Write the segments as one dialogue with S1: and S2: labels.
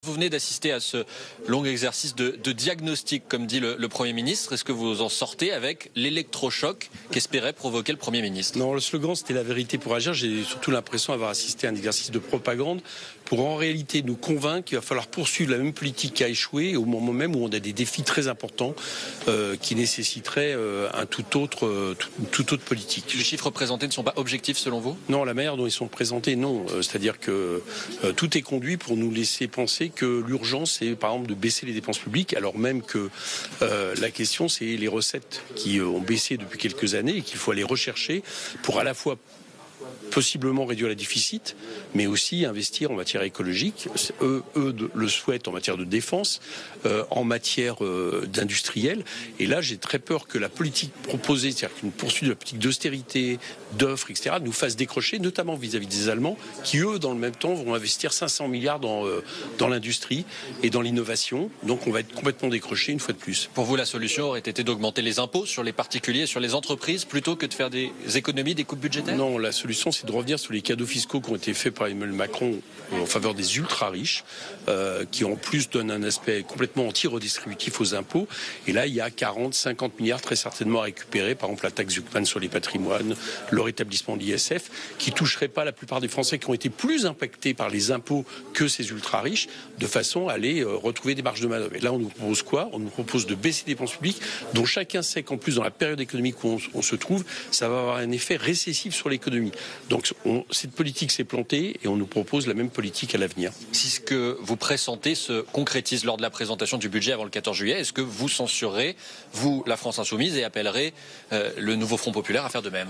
S1: Vous venez d'assister à ce long exercice de diagnostic, comme dit le Premier ministre. Est-ce que vous en sortez avec l'électrochoc qu'espérait provoquer le Premier ministre?
S2: Non, le slogan, c'était la vérité pour agir. J'ai surtout l'impression d'avoir assisté à un exercice de propagande pour en réalité nous convaincre qu'il va falloir poursuivre la même politique qui a échoué au moment même où on a des défis très importants qui nécessiteraient une toute autre politique.
S1: Les chiffres présentés ne sont pas objectifs selon vous?
S2: Non, la manière dont ils sont présentés, non. C'est-à-dire que tout est conduit pour nous laisser penser que l'urgence, c'est par exemple de baisser les dépenses publiques, alors même que la question, c'est les recettes qui ont baissé depuis quelques années et qu'il faut aller rechercher pour à la fois possiblement réduire le déficit, mais aussi investir en matière écologique. Eux le souhaitent en matière de défense, en matière d'industriel. Et là, j'ai très peur que la politique proposée, c'est-à-dire qu'une poursuite de la politique d'austérité, d'offres, etc., nous fasse décrocher, notamment vis-à-vis des Allemands, qui, eux, dans le même temps, vont investir 500 milliards dans l'industrie et dans l'innovation. Donc, on va être complètement décroché une fois de plus.
S1: Pour vous, la solution aurait été d'augmenter les impôts sur les particuliers et sur les entreprises, plutôt que de faire des économies, des coupes budgétaires?
S2: Non, la solution, c'est de revenir sur les cadeaux fiscaux qui ont été faits par Emmanuel Macron en faveur des ultra-riches, qui en plus donnent un aspect complètement anti-redistributif aux impôts. Et là, il y a 40-50 milliards très certainement à récupérer, par exemple la taxe Zuckman sur les patrimoines, le rétablissement de l'ISF, qui ne toucherait pas la plupart des Français qui ont été plus impactés par les impôts que ces ultra-riches, de façon à aller retrouver des marges de manœuvre. Et là, on nous propose quoi? On nous propose de baisser les dépenses publiques, dont chacun sait qu'en plus, dans la période économique où on se trouve, ça va avoir un effet récessif sur l'économie. Donc, cette politique s'est plantée et on nous propose la même politique à l'avenir.
S1: Si ce que vous pressentez se concrétise lors de la présentation du budget avant le 14 juillet, est-ce que vous censurerez, vous, la France Insoumise, et appellerez le nouveau Front Populaire à faire de même?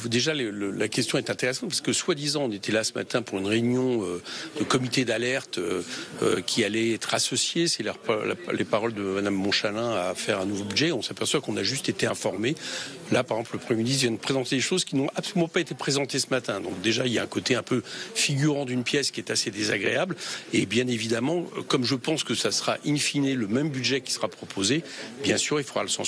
S2: Déjà, la question est intéressante parce que soi-disant, on était là ce matin pour une réunion de comité d'alerte qui allait être associé, c'est les paroles de Mme Montchalin, à faire un nouveau budget. On s'aperçoit qu'on a juste été informés. Là, par exemple, le Premier ministre vient de présenter des choses qui n'ont absolument pas été présentées ce matin. Donc déjà, il y a un côté un peu figurant d'une pièce qui est assez désagréable. Et bien évidemment, comme je pense que ça sera in fine le même budget qui sera proposé, bien sûr, il faudra le censurer.